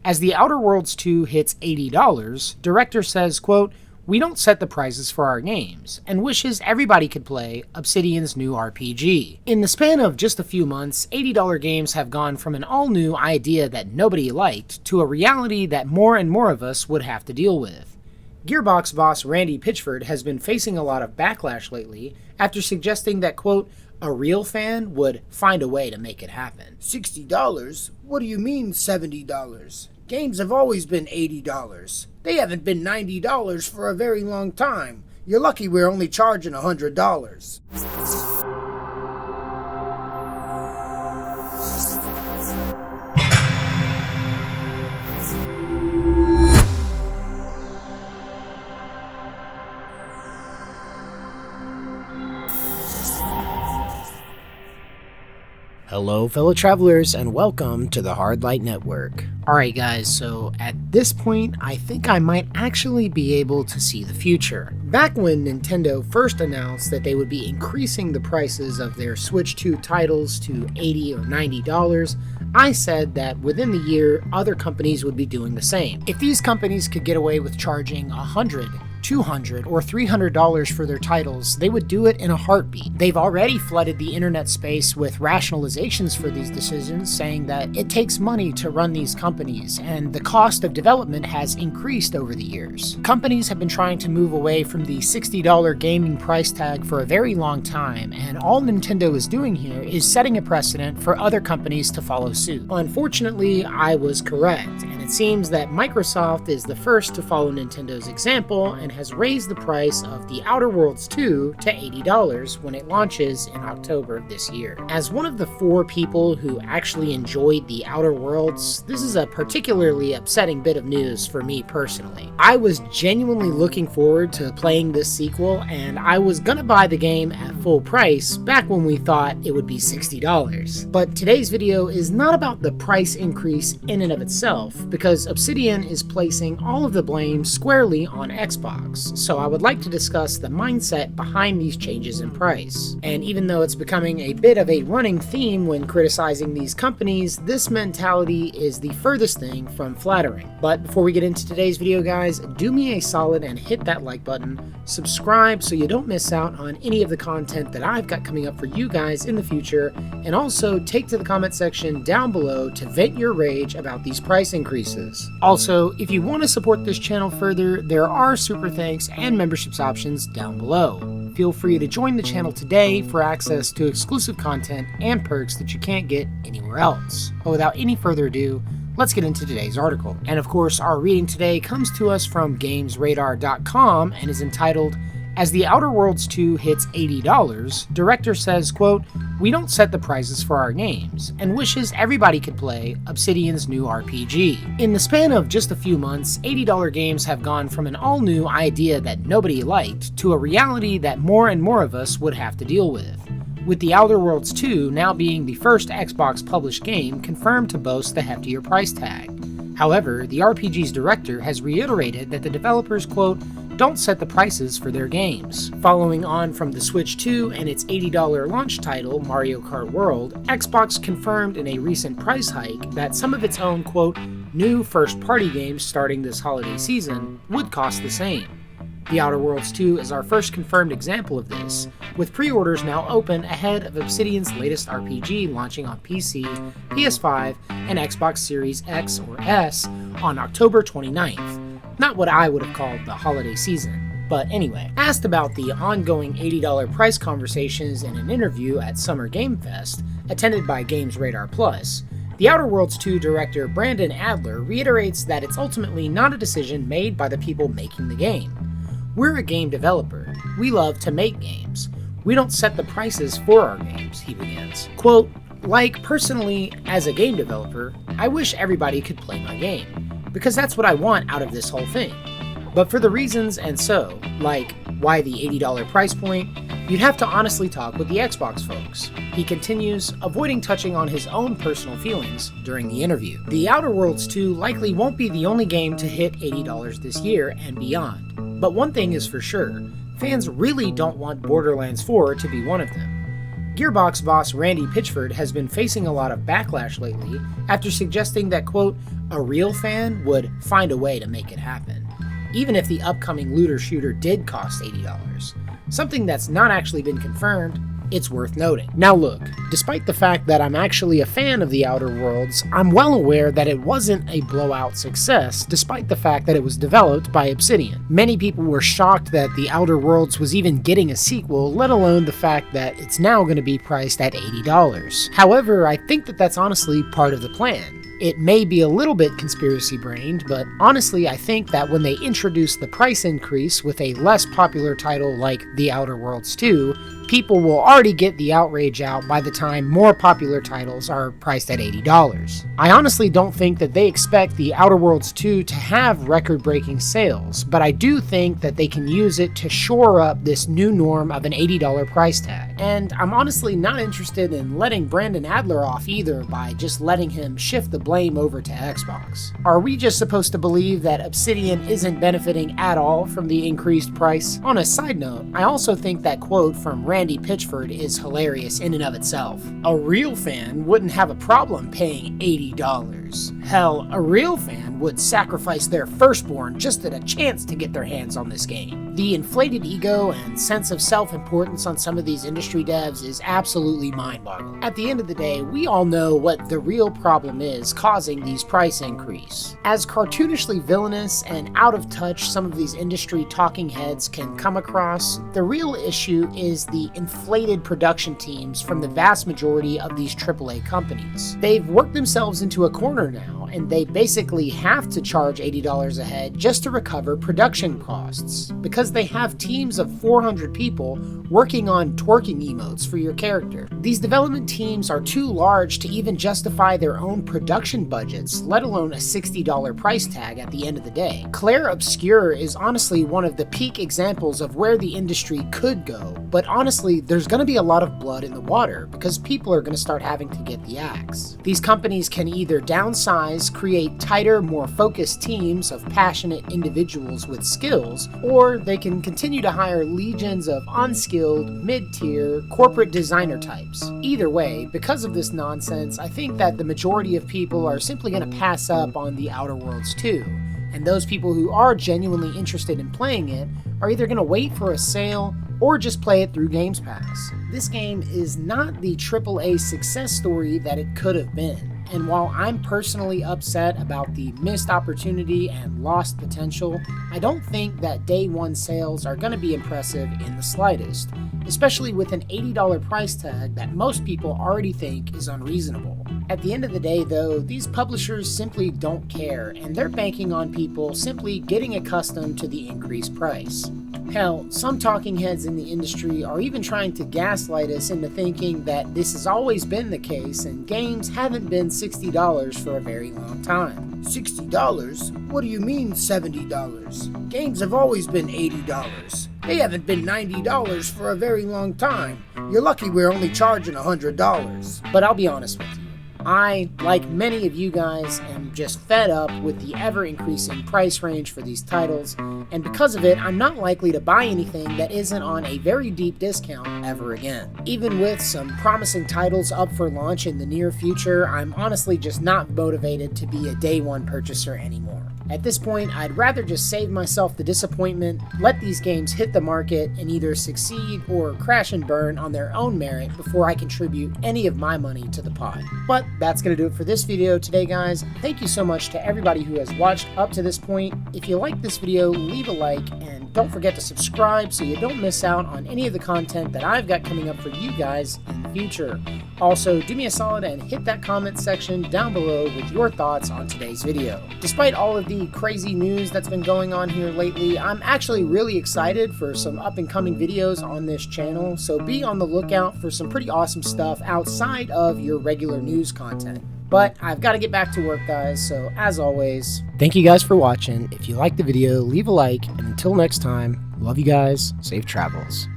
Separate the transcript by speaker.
Speaker 1: As The Outer Worlds 2 hits $80, director says, quote, "We don't set the prices for our games, and wishes everybody could play Obsidian's new RPG." In the span of just a few months, $80 games have gone from an all-new idea that nobody liked to a reality that more and more of us would have to deal with. Gearbox boss Randy Pitchford has been facing a lot of backlash lately after suggesting that, quote, "a real fan would find a way to make it happen."
Speaker 2: $60? What do you mean $70? Games have always been $80. They haven't been $90 for a very long time. You're lucky we're only charging $100.
Speaker 1: Hello, fellow travelers, and welcome to the Hard Light Network. Alright guys, so at this point, I think I might actually be able to see the future. Back when Nintendo first announced that they would be increasing the prices of their Switch 2 titles to $80 or $90, I said that within the year, other companies would be doing the same. If these companies could get away with charging $100, $200 or $300 for their titles, they would do it in a heartbeat. They've already flooded the internet space with rationalizations for these decisions, saying that it takes money to run these companies, and the cost of development has increased over the years. Companies have been trying to move away from the $60 gaming price tag for a very long time, and all Nintendo is doing here is setting a precedent for other companies to follow suit. Unfortunately, I was correct, and it seems that Microsoft is the first to follow Nintendo's example and has raised the price of The Outer Worlds 2 to $80 when it launches in October of this year. As one of the 4 people who actually enjoyed The Outer Worlds, this is a particularly upsetting bit of news for me personally. I was genuinely looking forward to playing this sequel, and I was gonna buy the game at full price back when we thought it would be $60. But today's video is not about the price increase in and of itself, because Obsidian is placing all of the blame squarely on Xbox. So I would like to discuss the mindset behind these changes in price. And even though it's becoming a bit of a running theme when criticizing these companies, this mentality is the furthest thing from flattering. But before we get into today's video, guys, do me a solid and hit that like button, subscribe so you don't miss out on any of the content that I've got coming up for you guys in the future, and also take to the comment section down below to vent your rage about these price increases. Also, if you want to support this channel further, there are super thanks and memberships options down below. Feel free to join the channel today for access to exclusive content and perks that you can't get anywhere else. But without any further ado, let's get into today's article. And of course, our reading today comes to us from GamesRadar.com and is entitled, "As The Outer Worlds 2 hits $80, director says, quote, "We don't set the prices for our games, and wishes everybody could play Obsidian's new RPG." In the span of just a few months, $80 games have gone from an all-new idea that nobody liked to a reality that more and more of us would have to deal with The Outer Worlds 2 now being the first Xbox published game confirmed to boast the heftier price tag. However, the RPG's director has reiterated that the developers, quote, "don't set the prices for their games." Following on from the Switch 2 and its $80 launch title, Mario Kart World, Xbox confirmed in a recent price hike that some of its own, quote, "new first-party games starting this holiday season would cost the same." The Outer Worlds 2 is our first confirmed example of this, with pre-orders now open ahead of Obsidian's latest RPG launching on PC, PS5, and Xbox Series X or S on October 29th. Not what I would have called the holiday season. But anyway, asked about the ongoing $80 price conversations in an interview at Summer Game Fest, attended by Games Radar Plus, The Outer Worlds 2 director Brandon Adler reiterates that it's ultimately not a decision made by the people making the game. "We're a game developer. We love to make games. We don't set the prices for our games," he begins. Quote, "Like, personally, as a game developer, I wish everybody could play my game, because that's what I want out of this whole thing. But for the reasons and so, like why the $80 price point, you'd have to honestly talk with the Xbox folks." He continues, avoiding touching on his own personal feelings during the interview. The Outer Worlds 2 likely won't be the only game to hit $80 this year and beyond. But one thing is for sure, fans really don't want Borderlands 4 to be one of them. Gearbox boss Randy Pitchford has been facing a lot of backlash lately after suggesting that, quote, a real fan would find a way to make it happen, even if the upcoming looter shooter did cost $80. Something that's not actually been confirmed. It's worth noting. Now look, despite the fact that I'm actually a fan of The Outer Worlds, I'm well aware that it wasn't a blowout success, despite the fact that it was developed by Obsidian. Many people were shocked that The Outer Worlds was even getting a sequel, let alone the fact that it's now going to be priced at $80. However, I think that that's honestly part of the plan. It may be a little bit conspiracy-brained, but honestly I think that when they introduce the price increase with a less popular title like The Outer Worlds 2, people will already get the outrage out by the time more popular titles are priced at $80. I honestly don't think that they expect The Outer Worlds 2 to have record-breaking sales, but I do think that they can use it to shore up this new norm of an $80 price tag. And I'm honestly not interested in letting Brandon Adler off either by just letting him shift the blame over to Xbox. Are we just supposed to believe that Obsidian isn't benefiting at all from the increased price? On a side note, I also think that quote from Randy Pitchford is hilarious in and of itself. A real fan wouldn't have a problem paying $80. Hell, a real fan would sacrifice their firstborn just at a chance to get their hands on this game. The inflated ego and sense of self-importance on some of these industry devs is absolutely mind-boggling. At the end of the day, we all know what the real problem is causing these price increase. As cartoonishly villainous and out of touch some of these industry talking heads can come across, the real issue is the inflated production teams from the vast majority of these AAA companies. They've worked themselves into a corner now, and they basically have to charge $80 a head just to recover production costs, because they have teams of 400 people working on twerking emotes for your character. These development teams are too large to even justify their own production budgets, let alone a $60 price tag at the end of the day. Claire Obscure is honestly one of the peak examples of where the industry could go, but honestly, there's going to be a lot of blood in the water because people are going to start having to get the axe. These companies can either downsize, create tighter, more focused teams of passionate individuals with skills, or they can continue to hire legions of unskilled, mid-tier, corporate designer types. Either way, because of this nonsense, I think that the majority of people are simply going to pass up on The Outer Worlds 2, and those people who are genuinely interested in playing it are either going to wait for a sale or just play it through Games Pass. This game is not the AAA success story that it could have been. And while I'm personally upset about the missed opportunity and lost potential, I don't think that day one sales are going to be impressive in the slightest, especially with an $80 price tag that most people already think is unreasonable. At the end of the day though, these publishers simply don't care, and they're banking on people simply getting accustomed to the increased price. Hell, some talking heads in the industry are even trying to gaslight us into thinking that this has always been the case and games haven't been $60 for a very long time.
Speaker 2: $60? What do you mean $70? Games have always been $80. They haven't been $90 for a very long time. You're lucky we're only charging $100.
Speaker 1: But I'll be honest with you. I, like many of you guys, am just fed up with the ever-increasing price range for these titles, and because of it, I'm not likely to buy anything that isn't on a very deep discount ever again. Even with some promising titles up for launch in the near future, I'm honestly just not motivated to be a day one purchaser anymore. At this point, I'd rather just save myself the disappointment, let these games hit the market and either succeed or crash and burn on their own merit before I contribute any of my money to the pot. But that's going to do it for this video today, guys. Thank you so much to everybody who has watched up to this point. If you like this video, leave a like and don't forget to subscribe so you don't miss out on any of the content that I've got coming up for you guys in the future. Also, do me a solid and hit that comment section down below with your thoughts on today's video. Despite all of the crazy news that's been going on here lately, I'm actually really excited for some up and coming videos on this channel, so be on the lookout for some pretty awesome stuff outside of your regular news content. But I've got to get back to work, guys, so as always, thank you guys for watching. If you liked the video, leave a like, and until next time, love you guys, safe travels.